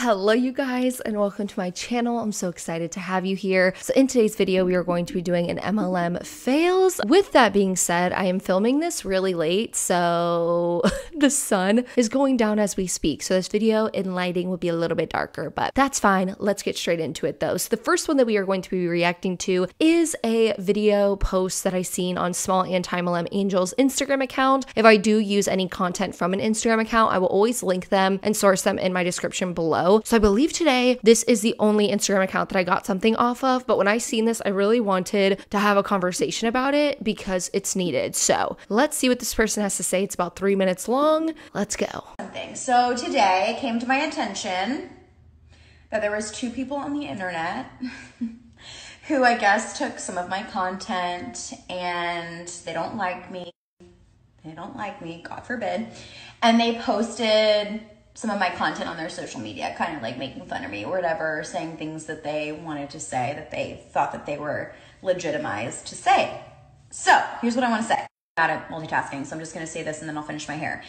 Hello you guys and welcome to my channel. I'm so excited to have you here. So in today's video, we are going to be doing an MLM fails. With that being said, I am filming this really late, so the sun is going down as we speak. So this video in lighting will be a little bit darker, but that's fine. Let's get straight into it though. So the first one that we are going to be reacting to is a video post that I seen on Small Anti-MLM Angel's Instagram account. If I do use any content from an Instagram account, I will always link them and source them in my description below. So I believe today this is the only Instagram account that I got something off of, but when I seen this, I really wanted to have a conversation about it because it's needed. So let's see what this person has to say. It's about 3 minutes long. Let's go. So today it came to my attention that there was two people on the internet who I guess took some of my content and they don't like me. God forbid. And they posted some of my content on their social media, kind of like making fun of me or whatever, saying things that they wanted to say that they thought that they were legitimized to say. So here's what I want to say. I'm bad at multitasking, so I'm just going to say this and then I'll finish my hair.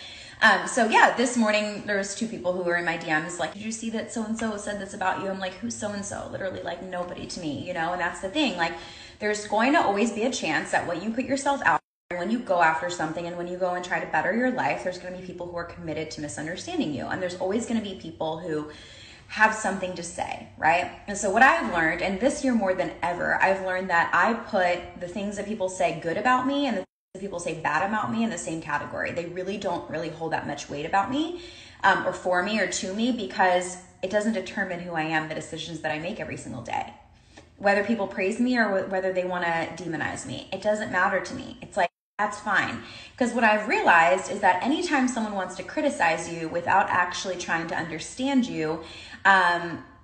So yeah, this morning there was two people who were in my DMs like, did you see that so-and-so said this about you? I'm like, who's so-and-so? Literally like nobody to me, you know? And that's the thing. Like there's going to always be a chance that when you put yourself out, when you go after something and when you go and try to better your life, there's going to be people who are committed to misunderstanding you. And there's always going to be people who have something to say, right? And so what I've learned, and this year more than ever, I've learned that I put the things that people say good about me and the things that people say bad about me in the same category. They really don't really hold that much weight about me or for me or to me, because it doesn't determine who I am, the decisions that I make every single day. Whether people praise me or whether they want to demonize me, it doesn't matter to me. It's like, that's fine. Because what I've realized is that anytime someone wants to criticize you without actually trying to understand you,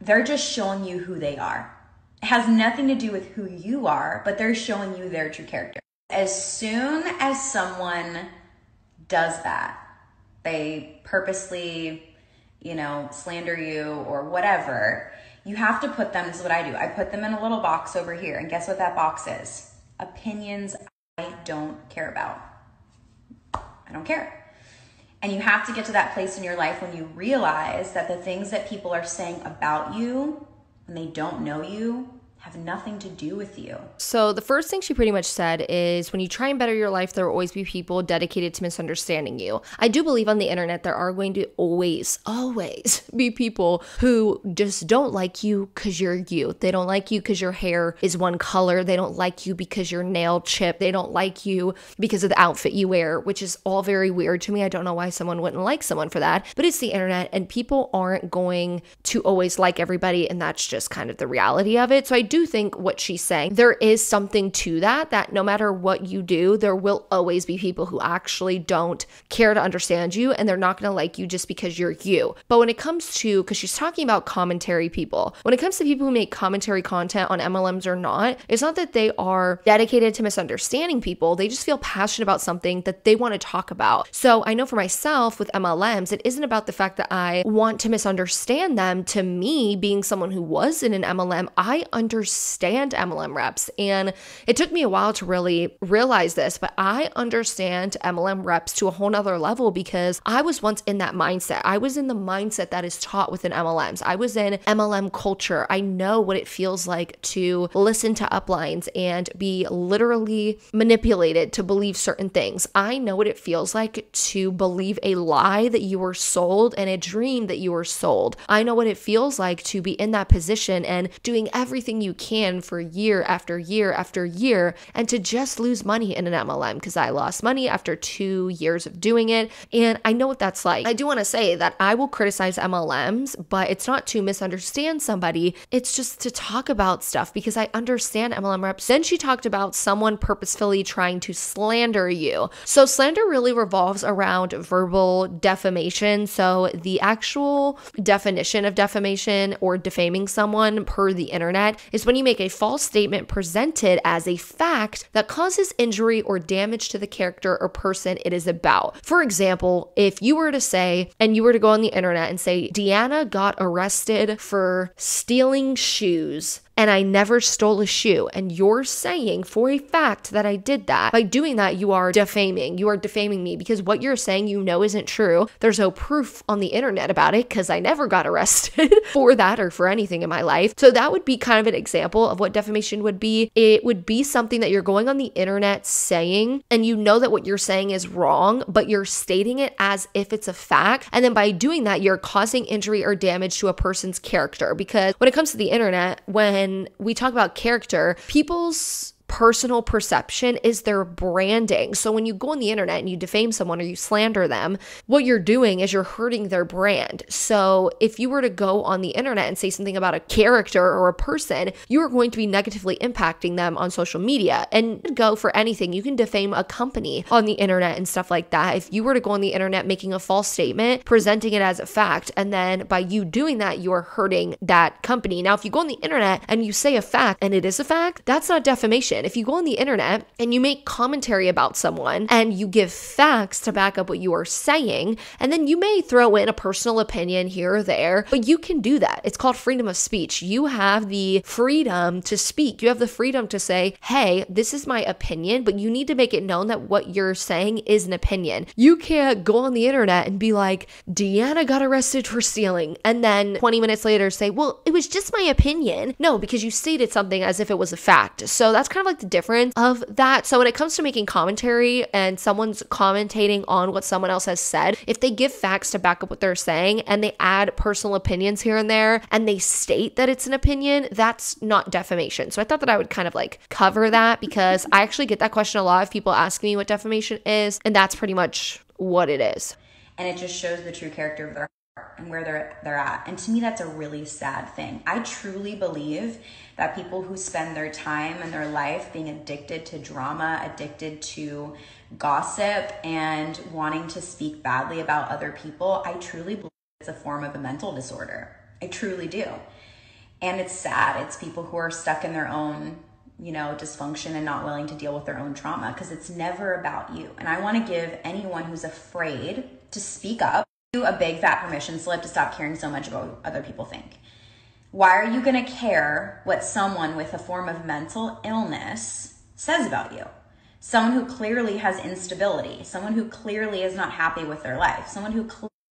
they're just showing you who they are. It has nothing to do with who you are, but they're showing you their true character. As soon as someone does that, they purposely, slander you or whatever, you have to put them, this is what I do. I put them in a little box over here. And guess what that box is? Opinions I don't care about. I don't care. And you have to get to that place in your life when you realize that the things that people are saying about you when they don't know you have nothing to do with you. So the first thing she pretty much said is when you try and better your life, there will always be people dedicated to misunderstanding you. I do believe on the internet there are going to always be people who just don't like you because you're you. They don't like you because your hair is one color. They don't like you because your nail chipped. They don't like you because of the outfit you wear, which is all very weird to me. I don't know why someone wouldn't like someone for that, but it's the internet and people aren't going to always like everybody, and that's just kind of the reality of it. So I do think what she's saying, there is something to that no matter what you do, there will always be people who actually don't care to understand you and they're not going to like you just because you're you. But when it comes to, because she's talking about commentary people, when it comes to people who make commentary content on MLMs or not, it's not that they are dedicated to misunderstanding people. They just feel passionate about something that they want to talk about. So I know for myself with MLMs, it isn't about the fact that I want to misunderstand them. To me, being someone who was in an MLM, I understand MLM reps. And it took me a while to really realize this, but I understand MLM reps to a whole nother level because I was once in that mindset. I was in the mindset that is taught within MLMs. I was in MLM culture. I know what it feels like to listen to uplines and be literally manipulated to believe certain things. I know what it feels like to believe a lie that you were sold and a dream that you were sold. I know what it feels like to be in that position and doing everything you can for year after year after year and to just lose money in an MLM, because I lost money after 2 years of doing it. And I know what that's like. I do want to say that I will criticize MLMs, but it's not to misunderstand somebody. It's just to talk about stuff because I understand MLM reps. Then she talked about someone purposefully trying to slander you. So slander really revolves around verbal defamation. So the actual definition of defamation or defaming someone per the internet is when you make a false statement presented as a fact that causes injury or damage to the character or person it is about. For example, if you were to say, and you were to go on the internet and say, Deanna got arrested for stealing shoes, and I never stole a shoe, and you're saying for a fact that I did that, by doing that, you are defaming. You are defaming me because what you're saying isn't true. There's no proof on the internet about it because I never got arrested for that or for anything in my life. So that would be kind of an example of what defamation would be. It would be something that you're going on the internet saying, and you know that what you're saying is wrong, but you're stating it as if it's a fact. And then by doing that, you're causing injury or damage to a person's character. Because when it comes to the internet, when we talk about character, people's personal perception is their branding. So when you go on the internet and you defame someone or you slander them, what you're doing is you're hurting their brand. So if you were to go on the internet and say something about a character or a person, you are going to be negatively impacting them on social media. And go for anything. You can defame a company on the internet and stuff like that. If you were to go on the internet making a false statement, presenting it as a fact, and then by you doing that, you are hurting that company. Now, if you go on the internet and you say a fact and it is a fact, that's not defamation. If you go on the internet and you make commentary about someone and you give facts to back up what you are saying, and then you may throw in a personal opinion here or there, but you can do that. It's called freedom of speech. You have the freedom to speak. You have the freedom to say, hey, this is my opinion, but you need to make it known that what you're saying is an opinion. You can't go on the internet and be like, Deanna got arrested for stealing, and then 20 minutes later say, well, it was just my opinion. No, because you stated something as if it was a fact. So that's kind of like the difference of that. So when it comes to making commentary and someone's commentating on what someone else has said, if they give facts to back up what they're saying and they add personal opinions here and there and they state that it's an opinion, that's not defamation. So I thought that I would kind of like cover that because I actually get that question a lot of people asking me what defamation is, and that's pretty much what it is. And it just shows the true character of their heart and where they're at. And to me, that's a really sad thing. I truly believe that people who spend their time and their life being addicted to drama, addicted to gossip, and wanting to speak badly about other people, I truly believe it's a form of a mental disorder. I truly do. And it's sad. It's people who are stuck in their own, dysfunction and not willing to deal with their own trauma, because it's never about you. And I want to give anyone who's afraid to speak up a big fat permission slip to stop caring so much about what other people think. Why are you going to care what someone with a form of mental illness says about you? Someone who clearly has instability, someone who clearly is not happy with their life, someone who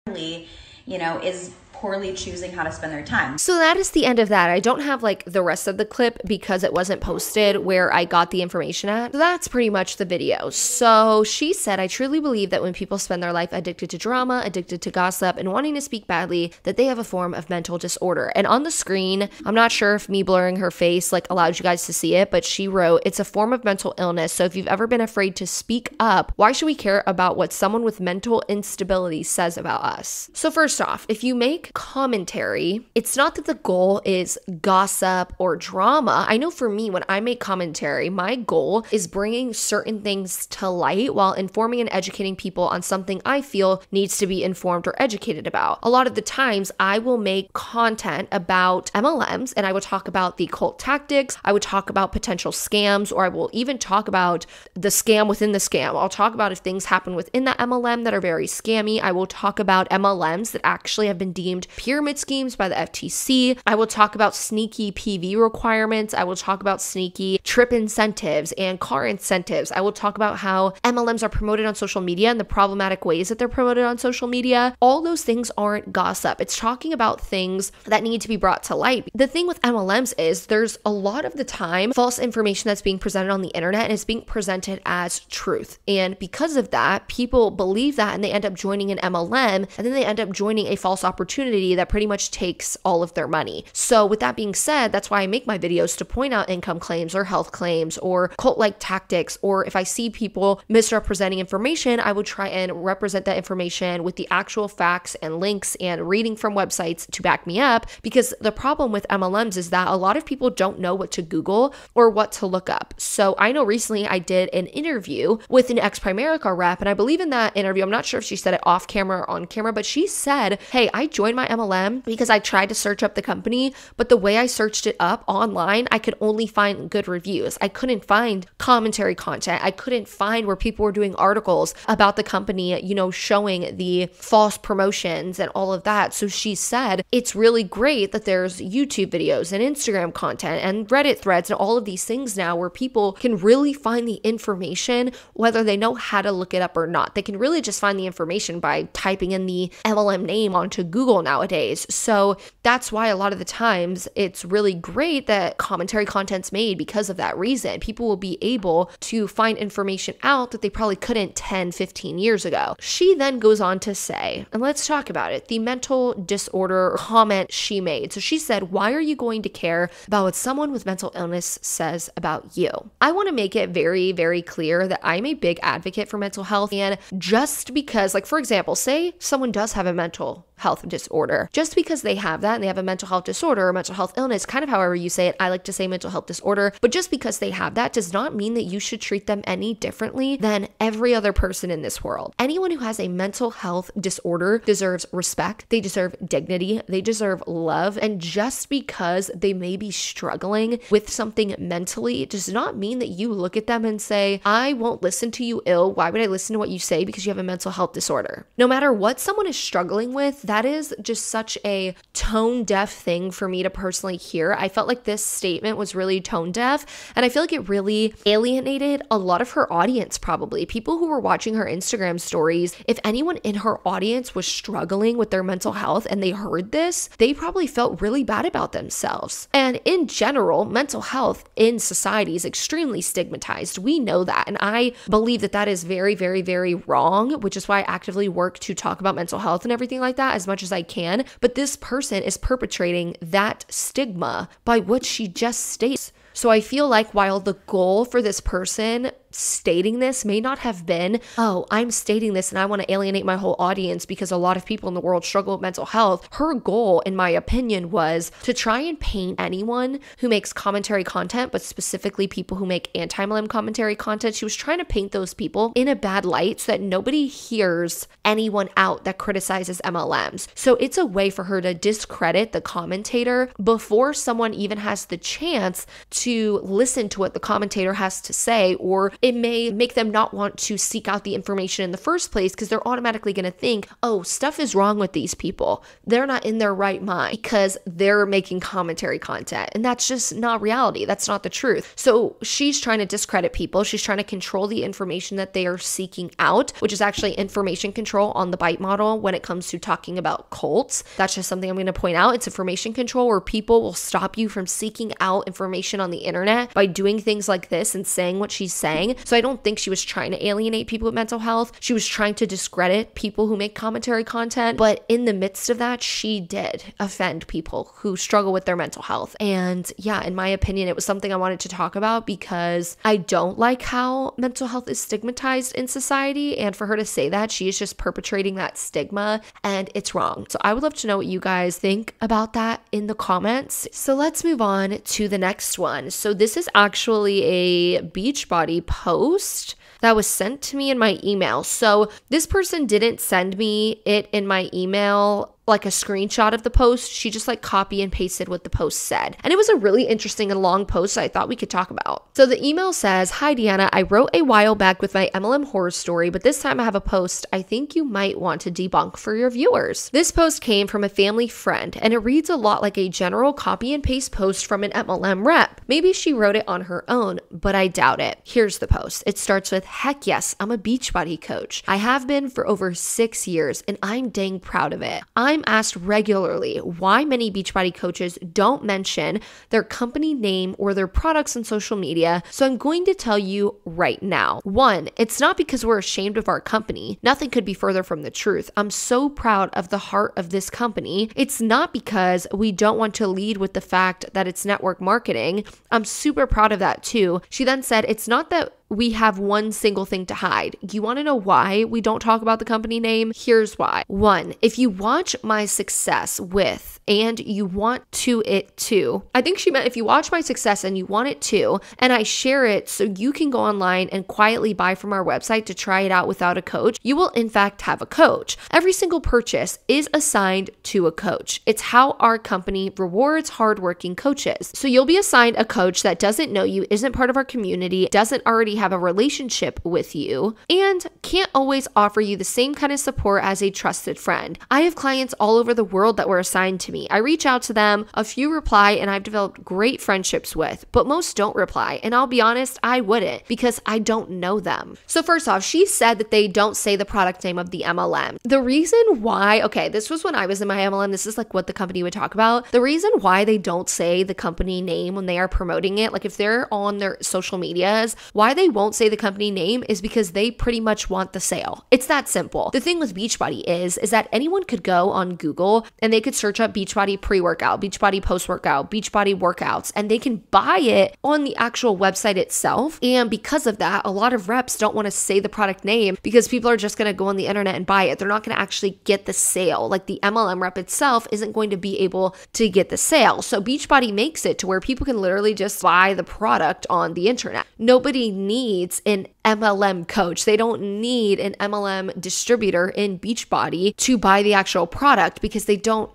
clearly, is poorly choosing how to spend their time. So that is the end of that. I don't have like the rest of the clip because it wasn't posted where I got the information at. So that's pretty much the video. So she said, I truly believe that when people spend their life addicted to drama, addicted to gossip, and wanting to speak badly, that they have a form of mental disorder. And on the screen, I'm not sure if me blurring her face like allowed you guys to see it, but she wrote, it's a form of mental illness. So if you've ever been afraid to speak up, why should we care about what someone with mental instability says about us? So first off, if you make commentary, it's not that the goal is gossip or drama. I know for me, when I make commentary, my goal is bringing certain things to light while informing and educating people on something I feel needs to be informed or educated about. A lot of the times I will make content about MLMs and I will talk about the cult tactics. I would talk about potential scams, or I will even talk about the scam within the scam. I'll talk about if things happen within the MLM that are very scammy. I will talk about MLMs that actually have been deemed pyramid schemes by the FTC. I will talk about sneaky PV requirements. I will talk about sneaky trip incentives and car incentives. I will talk about how MLMs are promoted on social media and the problematic ways that they're promoted on social media. All those things aren't gossip. It's talking about things that need to be brought to light. The thing with MLMs is there's a lot of the time false information that's being presented on the internet and it's being presented as truth. And because of that, people believe that and they end up joining an MLM, and then they end up joining a false opportunity that pretty much takes all of their money. So with that being said, that's why I make my videos, to point out income claims or health claims or cult-like tactics, or if I see people misrepresenting information, I would try and represent that information with the actual facts and links and reading from websites to back me up, because the problem with MLMs is that a lot of people don't know what to Google or what to look up. So I know recently I did an interview with an ex-Primerica rep, and I believe in that interview, I'm not sure if she said it off camera or on camera, but she said, hey, I joined my MLM because I tried to search up the company, but the way I searched it up online, I could only find good reviews. I couldn't find commentary content. I couldn't find where people were doing articles about the company, you know, showing the false promotions and all of that. So she said, it's really great that there's YouTube videos and Instagram content and Reddit threads and all of these things now where people can really find the information, whether they know how to look it up or not. They can really just find the information by typing in the MLM name onto Google nowadays. So that's why a lot of the times it's really great that commentary content's made because of that reason. People will be able to find information out that they probably couldn't 10, 15 years ago. She then goes on to say, and let's talk about it, the mental disorder comment she made. So she said, why are you going to care about what someone with mental illness says about you? I want to make it very, very clear that I'm a big advocate for mental health. And just because, like, for example, say someone does have a mental health disorder, just because they have that and they have a mental health disorder or mental health illness, kind of however you say it, I like to say mental health disorder, but just because they have that does not mean that you should treat them any differently than every other person in this world. Anyone who has a mental health disorder deserves respect, they deserve dignity, they deserve love, and just because they may be struggling with something mentally, it does not mean that you look at them and say, I won't listen to you ill. Why would I listen to what you say because you have a mental health disorder? No matter what someone is struggling with, that is just such a tone deaf thing for me to personally hear. I felt like this statement was really tone deaf, and I feel like it really alienated a lot of her audience, probably. People who were watching her Instagram stories, if anyone in her audience was struggling with their mental health and they heard this, they probably felt really bad about themselves. And in general, mental health in society is extremely stigmatized. We know that, and I believe that that is very, very, very wrong, which is why I actively work to talk about mental health and everything like that as much as I can. But this person is perpetrating that stigma by what she just states. So I feel like while the goal for this person stating this may not have been, oh, I'm stating this and I want to alienate my whole audience because a lot of people in the world struggle with mental health, her goal, in my opinion, was to try and paint anyone who makes commentary content, but specifically people who make anti-MLM commentary content. She was trying to paint those people in a bad light so that nobody hears anyone out that criticizes MLMs. So it's a way for her to discredit the commentator before someone even has the chance to listen to what the commentator has to say, or it may make them not want to seek out the information in the first place because they're automatically going to think, oh, stuff is wrong with these people. They're not in their right mind because they're making commentary content. And that's just not reality. That's not the truth. So she's trying to discredit people. She's trying to control the information that they are seeking out, which is actually information control on the bite model when it comes to talking about cults. That's just something I'm going to point out. It's information control where people will stop you from seeking out information on the internet by doing things like this and saying what she's saying. So I don't think she was trying to alienate people with mental health. She was trying to discredit people who make commentary content. But in the midst of that, she did offend people who struggle with their mental health. And yeah, in my opinion, it was something I wanted to talk about because I don't like how mental health is stigmatized in society. And for her to say that, she is just perpetrating that stigma and it's wrong. So I would love to know what you guys think about that in the comments. So let's move on to the next one. So this is actually a Beachbody post that was sent to me in my email. So this person didn't send me it in my email, like a screenshot of the post. She just like copy and pasted what the post said. And it was a really interesting and long post I thought we could talk about. So the email says, hi Deanna, I wrote a while back with my MLM horror story, but this time I have a post I think you might want to debunk for your viewers. This post came from a family friend and it reads a lot like a general copy and paste post from an MLM rep. Maybe she wrote it on her own, but I doubt it. Here's the post. It starts with, heck yes, I'm a Beachbody coach. I have been for over 6 years and I'm dang proud of it. I'm asked regularly why many Beachbody coaches don't mention their company name or their products on social media, so I'm going to tell you right now. 1, it's not because we're ashamed of our company. Nothing could be further from the truth. I'm so proud of the heart of this company. It's not because we don't want to lead with the fact that it's network marketing. I'm super proud of that too. She then said, it's not that we have one single thing to hide. You want to know why we don't talk about the company name? Here's why. One, if you watch my success with and you want to it too. I think she meant if you watch my success and you want it too, and I share it so you can go online and quietly buy from our website to try it out without a coach, you will in fact have a coach. Every single purchase is assigned to a coach. It's how our company rewards hardworking coaches. So you'll be assigned a coach that doesn't know you, isn't part of our community, doesn't already have a relationship with you, and can't always offer you the same kind of support as a trusted friend. I have clients all over the world that were assigned to me. I reach out to them, a few reply, and I've developed great friendships with, but most don't reply. And I'll be honest, I wouldn't because I don't know them. So first off, she said that they don't say the product name of the MLM. The reason why, okay, this was when I was in my MLM. This is like what the company would talk about. The reason why they don't say the company name when they are promoting it, like if they're on their social medias, why they won't say the company name is because they pretty much want the sale. It's that simple. The thing with Beachbody is that anyone could go on Google and they could search up Beachbody pre-workout, Beachbody post-workout, Beachbody workouts, and they can buy it on the actual website itself. And because of that, a lot of reps don't want to say the product name because people are just going to go on the internet and buy it. They're not going to actually get the sale. Like the MLM rep itself isn't going to be able to get the sale. So Beachbody makes it to where people can literally just buy the product on the internet. Nobody needs an MLM coach. They don't need an MLM distributor in Beachbody to buy the actual product because they don't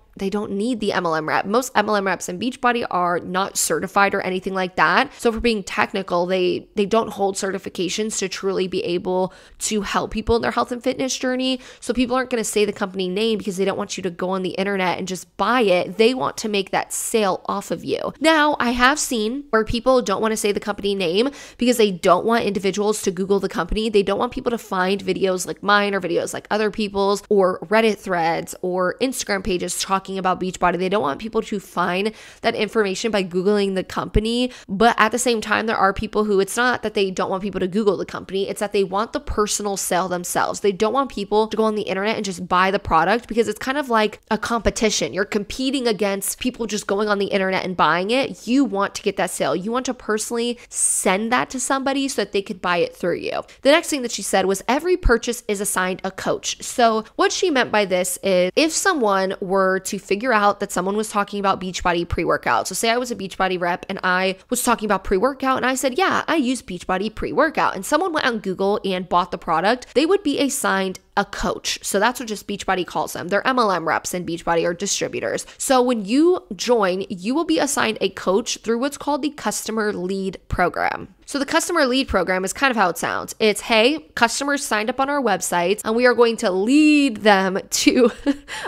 need the MLM rep. Most MLM reps in Beachbody are not certified or anything like that. So for being technical, they don't hold certifications to truly be able to help people in their health and fitness journey. So people aren't going to say the company name because they don't want you to go on the internet and just buy it. They want to make that sale off of you. Now, I have seen where people don't want to say the company name because they don't want individuals to Google the company. They don't want people to find videos like mine or videos like other people's or Reddit threads or Instagram pages talking about Beachbody. They don't want people to find that information by Googling the company. But at the same time, there are people who it's not that they don't want people to Google the company. It's that they want the personal sale themselves. They don't want people to go on the internet and just buy the product because it's kind of like a competition. You're competing against people just going on the internet and buying it. You want to get that sale. You want to personally send that to somebody so that they could buy it through you. The next thing that she said was every purchase is assigned a coach. So what she meant by this is if someone were to figure out that someone was talking about Beachbody pre-workout. So say I was a Beachbody rep and I was talking about pre-workout and I said, yeah, I use Beachbody pre-workout, and someone went on Google and bought the product, they would be assigned a coach. So that's what just Beachbody calls them. They're MLM reps in Beachbody or distributors. So when you join, you will be assigned a coach through what's called the customer lead program. So the customer lead program is kind of how it sounds. It's, hey, customers signed up on our website and we are going to lead them to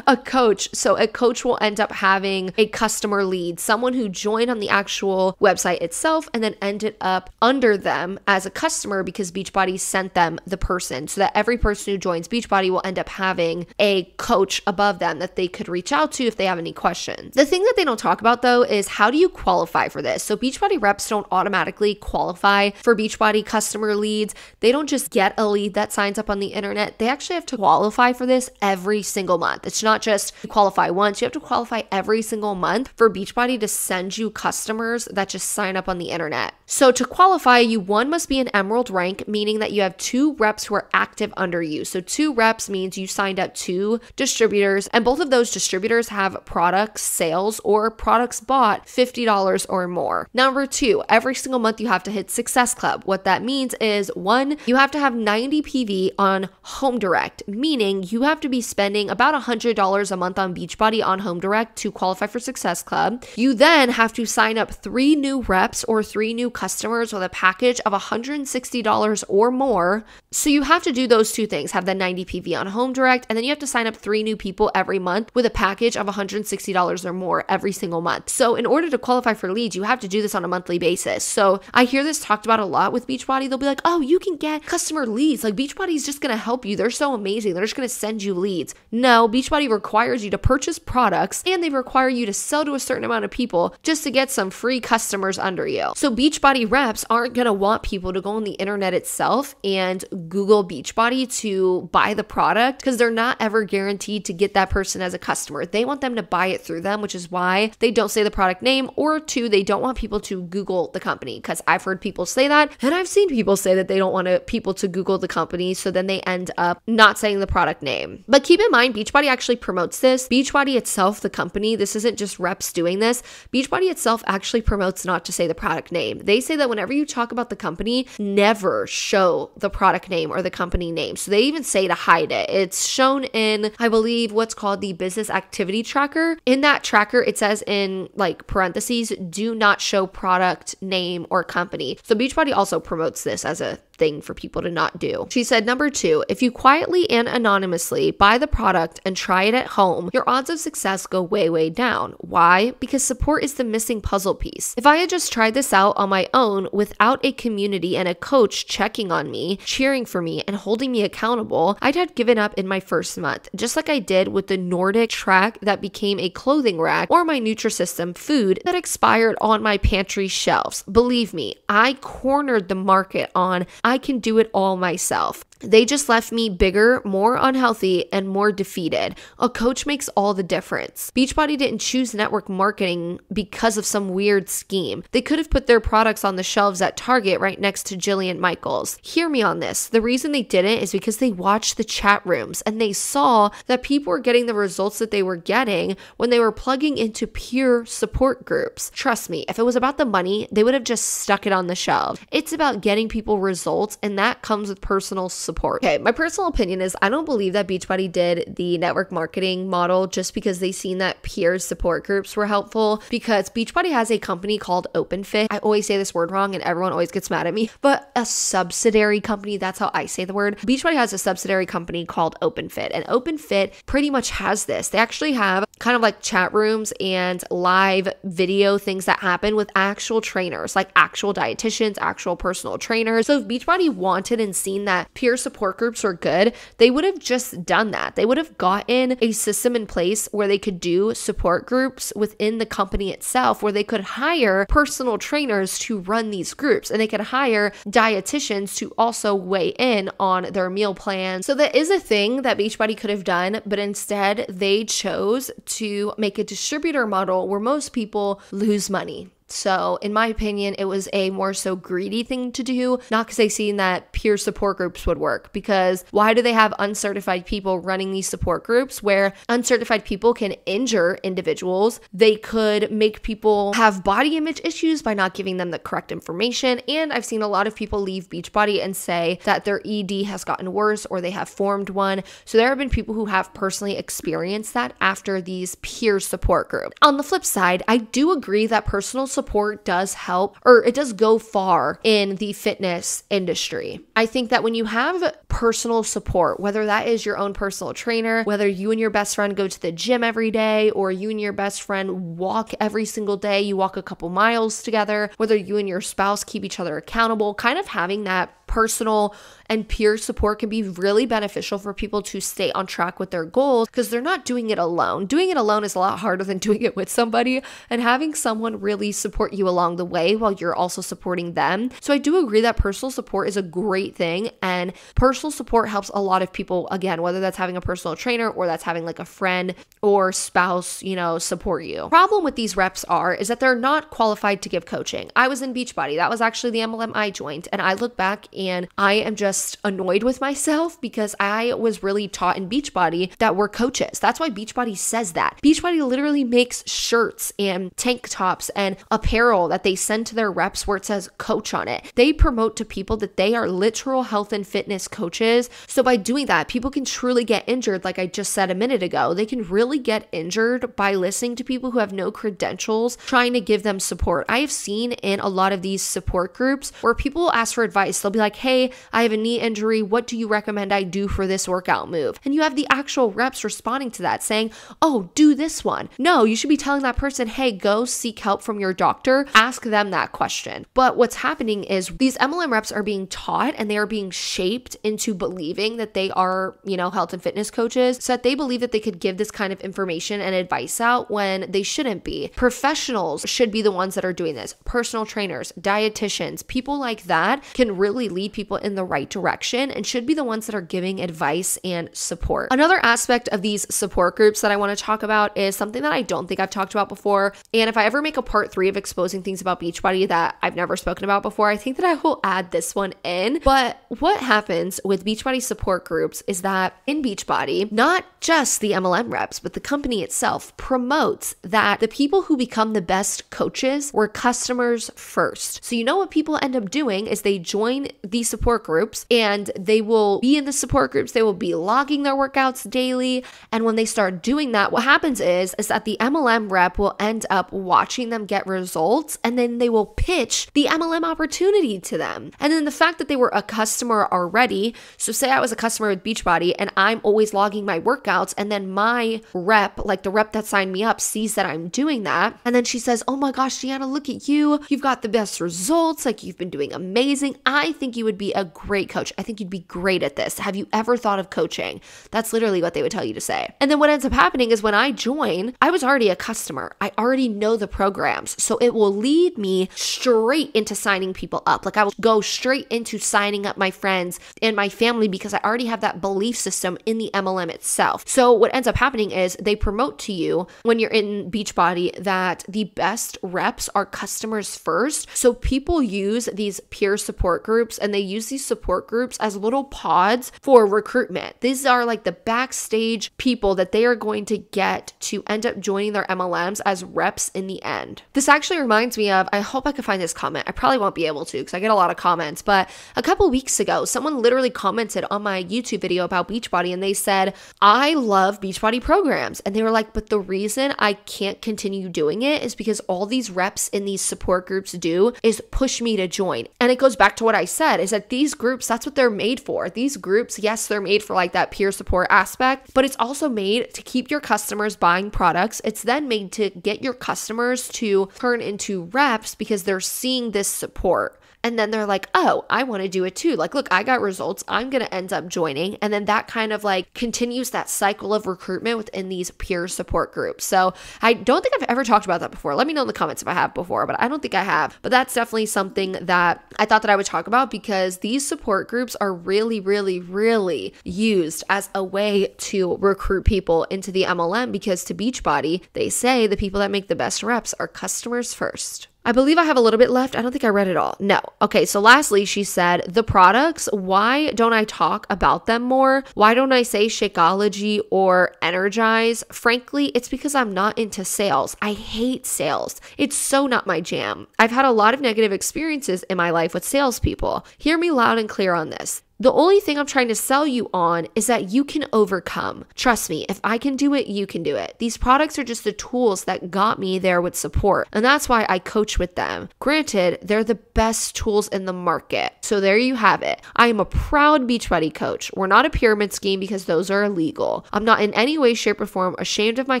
a coach. So a coach will end up having a customer lead, someone who joined on the actual website itself and then ended up under them as a customer because Beachbody sent them the person, so that every person who joins Beachbody will end up having a coach above them that they could reach out to if they have any questions. The thing that they don't talk about though is how do you qualify for this? So Beachbody reps don't automatically qualify for Beachbody customer leads. They don't just get a lead that signs up on the internet. They actually have to qualify for this every single month. It's not just you qualify once. You have to qualify every single month for Beachbody to send you customers that just sign up on the internet. So to qualify, you one must be an emerald rank, meaning that you have 2 reps who are active under you. So 2 reps means you signed up 2 distributors, and both of those distributors have products sales or products bought $50 or more. Number 2, every single month you have to hit Success Club. What that means is 1, you have to have 90 PV on Home Direct, meaning you have to be spending about $100 a month on Beachbody on Home Direct to qualify for Success Club. You then have to sign up 3 new reps or 3 new customers with a package of $160 or more. So you have to do those 2 things, have the 90 PV on Home Direct, and then you have to sign up 3 new people every month with a package of $160 or more every single month. So in order to qualify for leads, you have to do this on a monthly basis. So I hear this talked about a lot with Beachbody. They'll be like, oh, you can get customer leads. Like Beachbody's just going to help you. They're so amazing. They're just going to send you leads. No, Beachbody requires you to purchase products and they require you to sell to a certain amount of people just to get some free customers under you. So Beachbody reps aren't going to want people to go on the internet itself and Google Beachbody to buy the product because they're not ever guaranteed to get that person as a customer. They want them to buy it through them, which is why they don't say the product name, or 2, they don't want people to Google the company because I've heard people people say that. And I've seen people say that they don't want people to Google the company, so then they end up not saying the product name. But keep in mind, Beachbody actually promotes this. Beachbody itself, the company, this isn't just reps doing this. Beachbody itself actually promotes not to say the product name. They say that whenever you talk about the company, never show the product name or the company name. So they even say to hide it. It's shown in, I believe, what's called the business activity tracker. In that tracker, it says in like parentheses, do not show product name or company. So Beachbody also promotes this as a thing for people to not do. She said, number 2, if you quietly and anonymously buy the product and try it at home, your odds of success go way, way down. Why? Because support is the missing puzzle piece. If I had just tried this out on my own without a community and a coach checking on me, cheering for me, and holding me accountable, I'd have given up in my first month, just like I did with the Nordic track that became a clothing rack or my Nutrisystem food that expired on my pantry shelves. Believe me, I cornered the market on I can do it all myself. They just left me bigger, more unhealthy, and more defeated. A coach makes all the difference. Beachbody didn't choose network marketing because of some weird scheme. They could have put their products on the shelves at Target right next to Jillian Michaels. Hear me on this. The reason they didn't is because they watched the chat rooms and they saw that people were getting the results that they were getting when they were plugging into peer support groups. Trust me, if it was about the money, they would have just stuck it on the shelf. It's about getting people results, and that comes with personal support. Okay, my personal opinion is I don't believe that Beachbody did the network marketing model just because they seen that peer support groups were helpful, because Beachbody has a company called OpenFit. I always say this word wrong and everyone always gets mad at me, but a subsidiary company, that's how I say the word. Beachbody has a subsidiary company called OpenFit, and OpenFit pretty much has this. They actually have kind of like chat rooms and live video things that happen with actual trainers, like actual dietitians, actual personal trainers. So if Beachbody wanted and seen that peer support groups were good, they would have just done that. They would have gotten a system in place where they could do support groups within the company itself, where they could hire personal trainers to run these groups, and they could hire dietitians to also weigh in on their meal plans. So that is a thing that Beachbody could have done, but instead they chose to make a distributor model where most people lose money. So in my opinion, it was a more so greedy thing to do, not because they seen that peer support groups would work. Because why do they have uncertified people running these support groups where uncertified people can injure individuals? They could make people have body image issues by not giving them the correct information. And I've seen a lot of people leave Beachbody and say that their ED has gotten worse or they have formed one. So there have been people who have personally experienced that after these peer support groups. On the flip side, I do agree that personal support does help, or it does go far in the fitness industry. I think that when you have personal support, whether that is your own personal trainer, whether you and your best friend go to the gym every day, or you and your best friend walk every single day, you walk a couple miles together, whether you and your spouse keep each other accountable, kind of having that personal and peer support can be really beneficial for people to stay on track with their goals, because they're not doing it alone. Doing it alone is a lot harder than doing it with somebody, and having someone really support you along the way while you're also supporting them. So I do agree that personal support is a great thing, and personal support helps a lot of people, again, whether that's having a personal trainer or that's having like a friend or spouse, support you. Problem with these reps is that they're not qualified to give coaching. I was in Beachbody. That was actually the MLM I joined, and I look back and I am just annoyed with myself because I was really taught in Beachbody that we're coaches. That's why Beachbody says that. Beachbody literally makes shirts and tank tops and apparel that they send to their reps where it says coach on it. They promote to people that they are literal health and fitness coaches. So by doing that, people can truly get injured. Like I just said a minute ago, they can really get injured by listening to people who have no credentials trying to give them support. I have seen in a lot of these support groups where people will ask for advice. They'll be like, hey, I have a knee injury. What do you recommend I do for this workout move? And you have the actual reps responding to that saying, oh, do this one. No, you should be telling that person, hey, go seek help from your doctor. Ask them that question. But what's happening is these MLM reps are being taught and they are being shaped into into believing that they are, health and fitness coaches, so that they believe that they could give this kind of information and advice out when they shouldn't be. Professionals should be the ones that are doing this. Personal trainers, dietitians, people like that can really lead people in the right direction and should be the ones that are giving advice and support. Another aspect of these support groups that I want to talk about is something that I don't think I've talked about before. And if I ever make a part 3 of exposing things about Beachbody that I've never spoken about before, I think that I will add this one in. But what happens with Beachbody support groups is that in Beachbody, not just the MLM reps, but the company itself promotes that the people who become the best coaches were customers first. So what people end up doing is they join these support groups and they will be in the support groups. They will be logging their workouts daily. And when they start doing that, what happens is that the MLM rep will end up watching them get results, and then they will pitch the MLM opportunity to them. And then the fact that they were a customer already, so say I was a customer with Beachbody and I'm always logging my workouts, and then my rep, like the rep that signed me up, sees that I'm doing that, and then she says, oh my gosh, Deanna, look at you. You've got the best results. Like, you've been doing amazing. I think you would be a great coach. I think you'd be great at this. Have you ever thought of coaching? That's literally what they would tell you to say. And then what ends up happening is when I join, I was already a customer. I already know the programs. So it will lead me straight into signing people up. Like, I will go straight into signing up my friends and my family because I already have that belief system in the MLM itself. So what ends up happening is they promote to you when you're in Beachbody that the best reps are customers first. So people use these peer support groups, and they use these support groups as little pods for recruitment. These are like the backstage people that they are going to get to end up joining their MLMs as reps in the end. This actually reminds me of, I hope I can find this comment. I probably won't be able to because I get a lot of comments, but a couple weeks ago, someone literally commented on my YouTube video about Beachbody, and they said, I love Beachbody programs. And they were like, but the reason I can't continue doing it is because all these reps in these support groups do is push me to join. And it goes back to what I said, is that these groups, that's what they're made for. These groups, yes, they're made for like that peer support aspect, but it's also made to keep your customers buying products. It's then made to get your customers to turn into reps because they're seeing this support. And then they're like, oh, I want to do it too. Like, look, I got results. I'm going to end up joining. And then that kind of like continues that cycle of recruitment within these peer support groups. So I don't think I've ever talked about that before. Let me know in the comments if I have before, but I don't think I have. But that's definitely something that I thought that I would talk about because these support groups are really, really, really used as a way to recruit people into the MLM because to Beachbody, they say the people that make the best reps are customers first. I believe I have a little bit left. I don't think I read it all. No. Okay, so lastly, she said, the products, why don't I talk about them more? Why don't I say Shakeology or Energize? Frankly, it's because I'm not into sales. I hate sales. It's so not my jam. I've had a lot of negative experiences in my life with salespeople. Hear me loud and clear on this. The only thing I'm trying to sell you on is that you can overcome. Trust me, if I can do it, you can do it. These products are just the tools that got me there with support. And that's why I coach with them. Granted, they're the best tools in the market. So there you have it. I am a proud Beachbody coach. We're not a pyramid scheme because those are illegal. I'm not in any way, shape, or form ashamed of my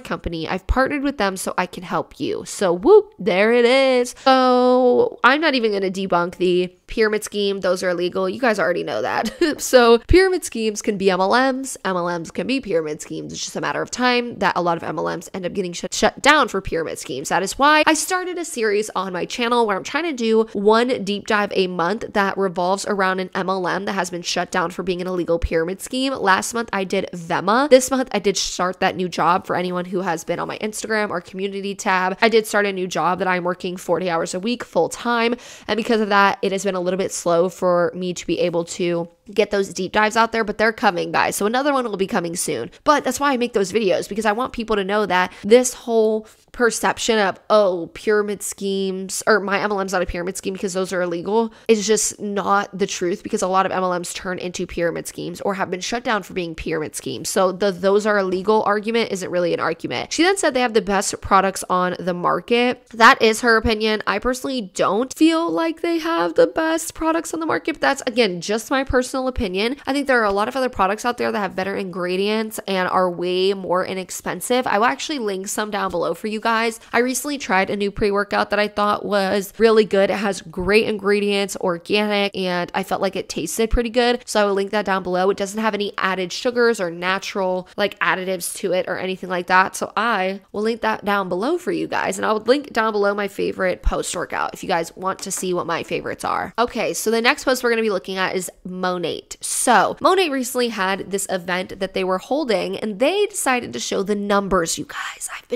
company. I've partnered with them so I can help you. So whoop, there it is. So I'm not even going to debunk the pyramid scheme. Those are illegal. You guys already know that. So pyramid schemes can be MLMs. MLMs can be pyramid schemes. It's just a matter of time that a lot of MLMs end up getting shut down for pyramid schemes. That is why I started a series on my channel where I'm trying to do one deep dive a month that revolves around an MLM that has been shut down for being an illegal pyramid scheme. Last month I did Vemma. This month I did start that new job for anyone who has been on my Instagram or community tab. I did start a new job that I'm working 40 hours a week full time. And because of that, it has been a little bit slow for me to be able to get those deep dives out there, but they're coming, guys. So another one will be coming soon. But that's why I make those videos, because I want people to know that this whole perception of, oh, pyramid schemes, or my MLM's not a pyramid scheme because those are illegal, is just not the truth, because a lot of MLMs turn into pyramid schemes or have been shut down for being pyramid schemes. So the those are illegal argument isn't really an argument. She then said they have the best products on the market. That is her opinion. I personally don't feel like they have the best products on the market, but that's, again, just my personal opinion. I think there are a lot of other products out there that have better ingredients and are way more inexpensive. I will actually link some down below for you guys. I recently tried a new pre-workout that I thought was really good. It has great ingredients, organic, and I felt like it tasted pretty good. So I will link that down below. It doesn't have any added sugars or natural like additives to it or anything like that. So I will link that down below for you guys. And I would link down below my favorite post-workout if you guys want to see what my favorites are. Okay, so the next post we're going to be looking at is Monat. So Monat recently had this event that they were holding and they decided to show the numbers, you guys. I've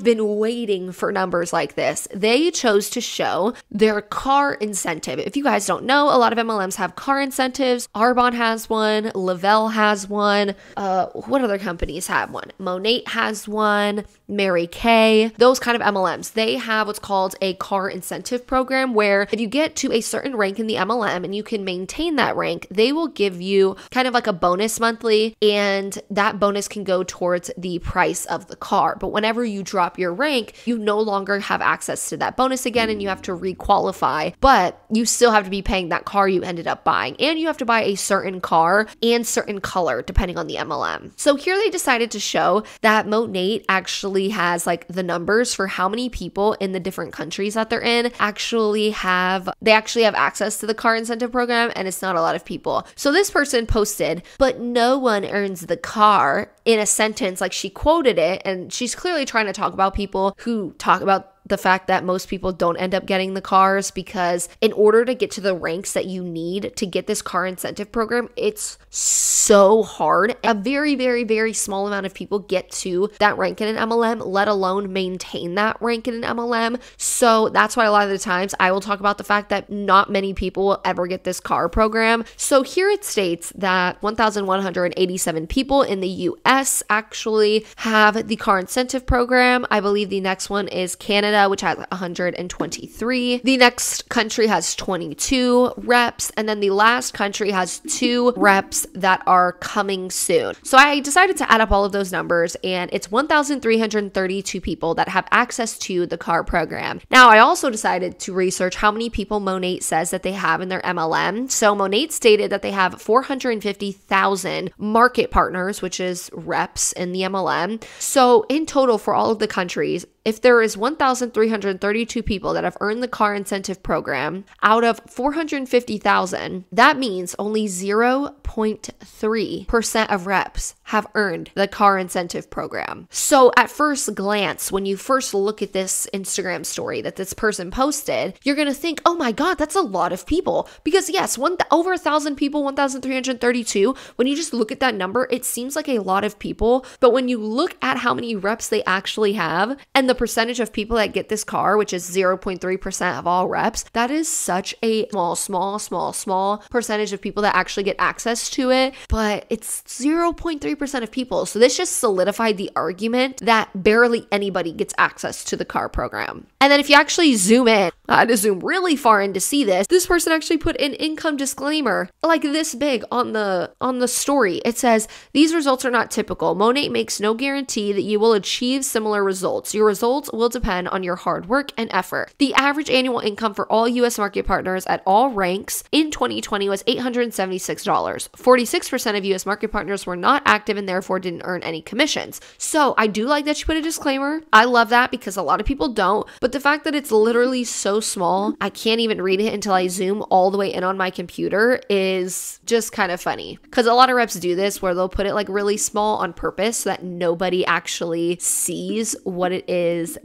been waiting for numbers like this. They chose to show their car incentive. If you guys don't know, a lot of MLMs have car incentives. Arbonne has one. Lavelle has one. What other companies have one? Monat has one. Mary Kay. Those kind of MLMs. They have what's called a car incentive program where if you get to a certain rank in the MLM and you can maintain that rank, they will give you kind of like a bonus monthly, and that bonus can go towards the price of the car. But whenever you drop your rank, you no longer have access to that bonus again and you have to requalify, but you still have to be paying that car you ended up buying, and you have to buy a certain car and certain color depending on the MLM. So here they decided to show that Monat actually has like the numbers for how many people in the different countries that they're in actually have access to the car incentive program, and it's not a lot of people. So this person posted, but no one earns the car, in a sentence, like she quoted it, and she's clearly trying to talk about people who talk about the fact that most people don't end up getting the cars, because in order to get to the ranks that you need to get this car incentive program, it's so hard. A very, very, very small amount of people get to that rank in an MLM, let alone maintain that rank in an MLM. So that's why a lot of the times I will talk about the fact that not many people will ever get this car program. So here it states that 1,187 people in the US actually have the car incentive program. I believe the next one is Canada, which has 123. The next country has 22 reps, and then the last country has 2 reps that are coming soon. So I decided to add up all of those numbers, and it's 1,332 people that have access to the car program. Now, I also decided to research how many people Monat says that they have in their MLM. So Monat stated that they have 450,000 market partners, which is reps in the MLM. So in total for all of the countries, if there is 1,332 people that have earned the car incentive program out of 450,000, that means only 0.3% of reps have earned the car incentive program. So at first glance, when you first look at this Instagram story that this person posted, you're going to think, oh my God, that's a lot of people. Because yes, over 1,000 people, 1,332, when you just look at that number, it seems like a lot of people. But when you look at how many reps they actually have and the percentage of people that get this car, which is 0.3% of all reps, that is such a small percentage of people that actually get access to it, but it's 0.3% of people. So this just solidified the argument that barely anybody gets access to the car program. And then if you actually zoom in, I had to zoom really far in to see this, this person actually put an income disclaimer like this big on the story. It says, these results are not typical. Monat makes no guarantee that you will achieve similar results. Your results will depend on your hard work and effort. The average annual income for all U.S. market partners at all ranks in 2020 was $876. 46% of U.S. market partners were not active and therefore didn't earn any commissions. So I do like that she put a disclaimer. I love that because a lot of people don't, but the fact that it's literally so small, I can't even read it until I zoom all the way in on my computer, is just kind of funny. Because a lot of reps do this where they'll put it like really small on purpose so that nobody actually sees what it is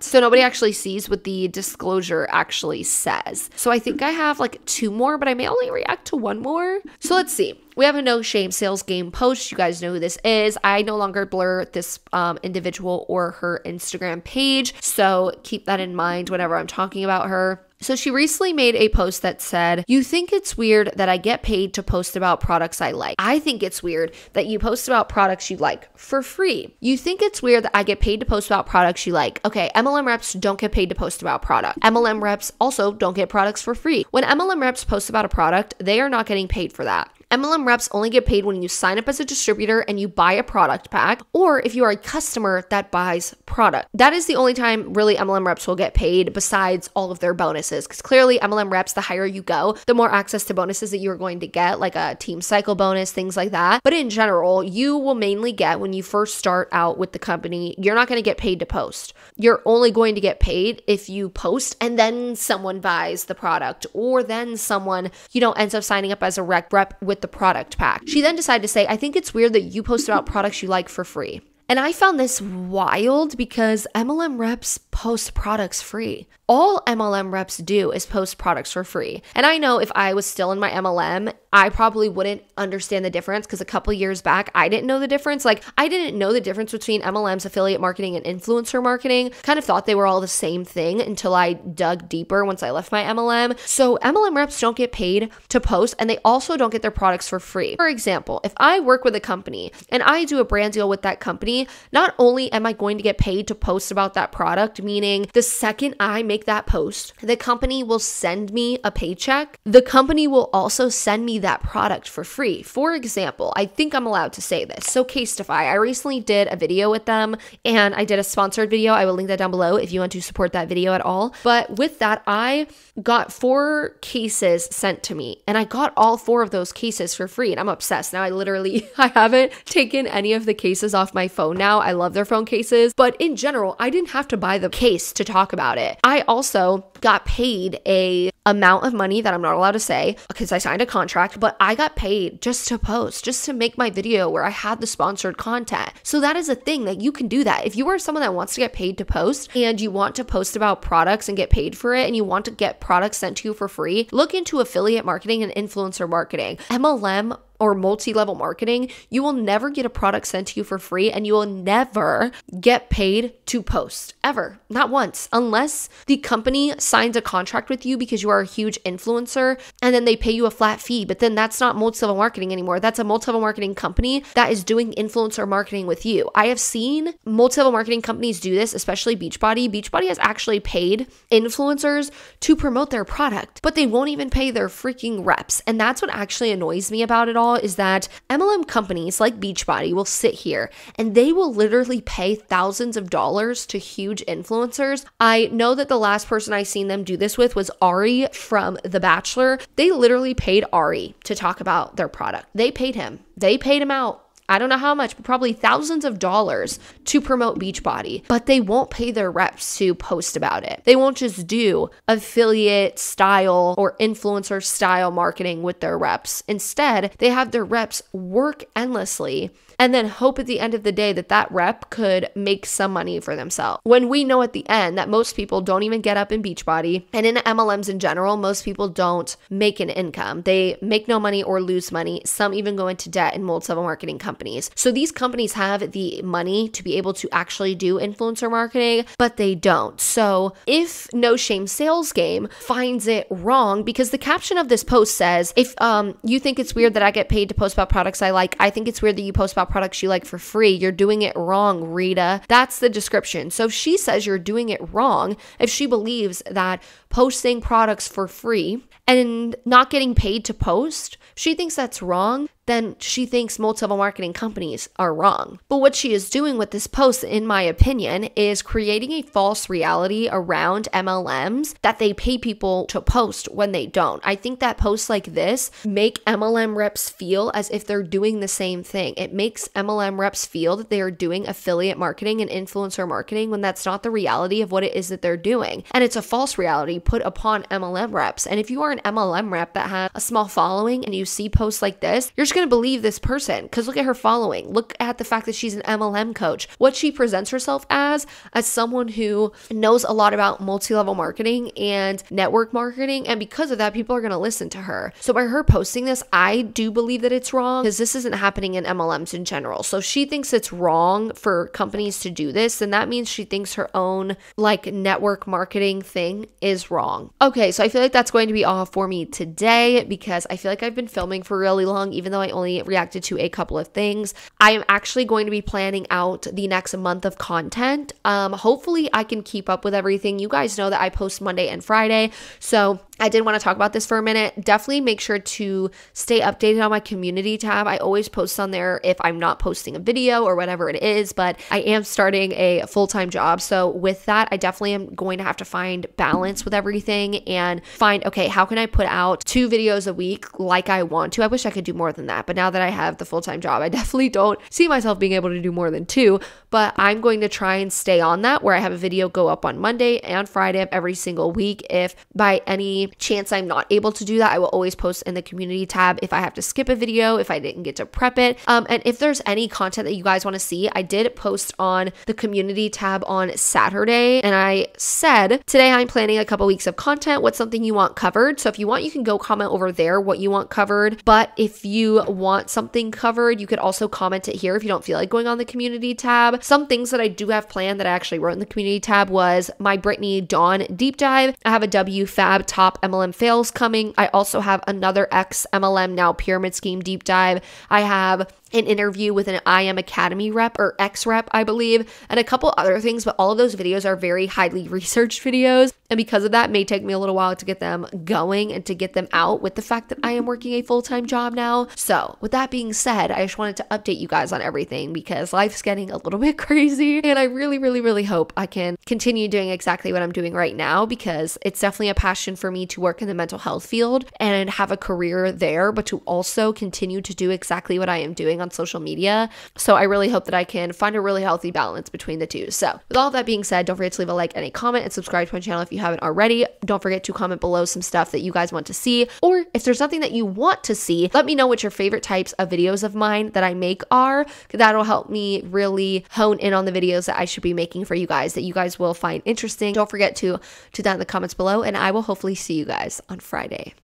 so nobody actually sees what the disclosure actually says. So I think I have like 2 more, but I may only react to 1 more. So let's see. We have a no shame sales game post. You guys know who this is. I no longer blur this individual or her Instagram page, so keep that in mind whenever I'm talking about her. So she recently made a post that said, you think it's weird that I get paid to post about products I like. I think it's weird that you post about products you like for free. You think it's weird that I get paid to post about products you like. Okay, MLM reps don't get paid to post about product. MLM reps also don't get products for free. When MLM reps post about a product, they are not getting paid for that. MLM reps only get paid when you sign up as a distributor and you buy a product pack, or if you are a customer that buys product. That is the only time really MLM reps will get paid besides all of their bonuses, because clearly MLM reps, the higher you go, the more access to bonuses that you're going to get, like a team cycle bonus, things like that. But in general, you will mainly get, when you first start out with the company, you're not going to get paid to post. You're only going to get paid if you post and then someone buys the product, or then someone, ends up signing up as a rep with the product pack. She then decided to say, I think it's weird that you post about products you like for free. And I found this wild because MLM reps post products free. All MLM reps do is post products for free. And I know if I was still in my MLM, I probably wouldn't understand the difference, because a couple years back, I didn't know the difference. Like, I didn't know the difference between MLM's affiliate marketing and influencer marketing. Kind of thought they were all the same thing until I dug deeper once I left my MLM. So MLM reps don't get paid to post, and they also don't get their products for free. For example, if I work with a company and I do a brand deal with that company, not only am I going to get paid to post about that product, meaning the second I make that post, the company will send me a paycheck. The company will also send me that product for free. For example, I think I'm allowed to say this. So Casetify, I recently did a video with them, and I did a sponsored video. I will link that down below if you want to support that video at all. But with that, I got 4 cases sent to me, and I got all 4 of those cases for free, and I'm obsessed. Now I haven't taken any of the cases off my phone now. I love their phone cases, but in general, I didn't have to buy the case to talk about it. I also got paid a amount of money that I'm not allowed to say because I signed a contract, but I got paid just to post, just to make my video where I had the sponsored content. So that is a thing that you can do that. If you are someone that wants to get paid to post and you want to post about products and get paid for it, and you want to get products sent to you for free, look into affiliate marketing and influencer marketing. MLM or multi-level marketing, you will never get a product sent to you for free, and you will never get paid to post, ever. Not once, unless the company signs a contract with you because you are a huge influencer and then they pay you a flat fee. But then that's not multi-level marketing anymore. That's a multi-level marketing company that is doing influencer marketing with you. I have seen multi-level marketing companies do this, especially Beachbody. Beachbody has actually paid influencers to promote their product, but they won't even pay their freaking reps. And that's what actually annoys me about it all, is that MLM companies like Beachbody will sit here and they will literally pay thousands of dollars to huge influencers. I know that the last person I seen them do this with was Ari from The Bachelor. They literally paid Ari to talk about their product. They paid him. They paid him out. I don't know how much, but probably thousands of dollars to promote Beachbody, but they won't pay their reps to post about it. They won't just do affiliate style or influencer style marketing with their reps. Instead, they have their reps work endlessly and then hope at the end of the day that that rep could make some money for themselves. When we know at the end that most people don't even get up in Beachbody, and in MLMs in general, most people don't make an income. They make no money or lose money. Some even go into debt in multi-level marketing companies. So these companies have the money to be able to actually do influencer marketing, but they don't. So if No Shame Sales Game finds it wrong, because the caption of this post says, if you think it's weird that I get paid to post about products I like, I think it's weird that you post about products you like for free. You're doing it wrong, Rita. That's the description. So if she says you're doing it wrong, if she believes that posting products for free and not getting paid to post, she thinks that's wrong, then she thinks multi-level marketing companies are wrong. But what she is doing with this post, in my opinion, is creating a false reality around MLMs that they pay people to post when they don't. I think that posts like this make MLM reps feel as if they're doing the same thing. It makes MLM reps feel that they are doing affiliate marketing and influencer marketing when that's not the reality of what it is that they're doing. And it's a false reality put upon MLM reps. And if you are an MLM rep that has a small following and you see posts like this, you're just going to believe this person because look at her following. Look at the fact that she's an MLM coach. What she presents herself as someone who knows a lot about multi-level marketing and network marketing. And because of that, people are going to listen to her. So by her posting this, I do believe that it's wrong because this isn't happening in MLMs in general. So she thinks it's wrong for companies to do this. And that means she thinks her own like network marketing thing is wrong. Okay, so I feel like that's going to be all for me today because I feel like I've been filming for really long, even though I only reacted to a couple of things. I am actually going to be planning out the next month of content. Hopefully I can keep up with everything. You guys know that I post Monday and Friday. So I did want to talk about this for a minute. Definitely make sure to stay updated on my community tab. I always post on there if I'm not posting a video or whatever it is, but I am starting a full-time job. So with that, I definitely am going to have to find balance with everything and find, okay, how can I put out 2 videos a week like I want to? I wish I could do more than that, but now that I have the full-time job, I definitely don't see myself being able to do more than 2, but I'm going to try and stay on that where I have a video go up on Monday and Friday of every single week. If by any chance I'm not able to do that, I will always post in the community tab if I have to skip a video, if I didn't get to prep it. And if there's any content that you guys want to see, I did post on the community tab on Saturday, and I said, today I'm planning a couple weeks of content. What's something you want covered? So if you want, you can go comment over there what you want covered. But if you want something covered, you could also comment it here if you don't feel like going on the community tab. Some things that I do have planned that I actually wrote in the community tab was my Brittany Dawn deep dive. I have a WFAB top MLM fails coming. I also have another ex MLM now pyramid scheme deep dive. I have an interview with an IM Academy rep or ex rep, I believe, and a couple other things, but all of those videos are very highly researched videos. And because of that, it may take me a little while to get them going and to get them out with the fact that I am working a full-time job now. So with that being said, I just wanted to update you guys on everything because life's getting a little bit crazy. And I really, really, really hope I can continue doing exactly what I'm doing right now because it's definitely a passion for me to work in the mental health field and have a career there, but to also continue to do exactly what I am doing on social media. So I really hope that I can find a really healthy balance between the two. So with all of that being said, don't forget to leave a like and a comment and subscribe to my channel if you haven't already. Don't forget to comment below some stuff that you guys want to see, or if there's something that you want to see, let me know what your favorite types of videos of mine that I make are. That'll help me really hone in on the videos that I should be making for you guys that you guys will find interesting. Don't forget to do that in the comments below, and I will hopefully see you guys on Friday.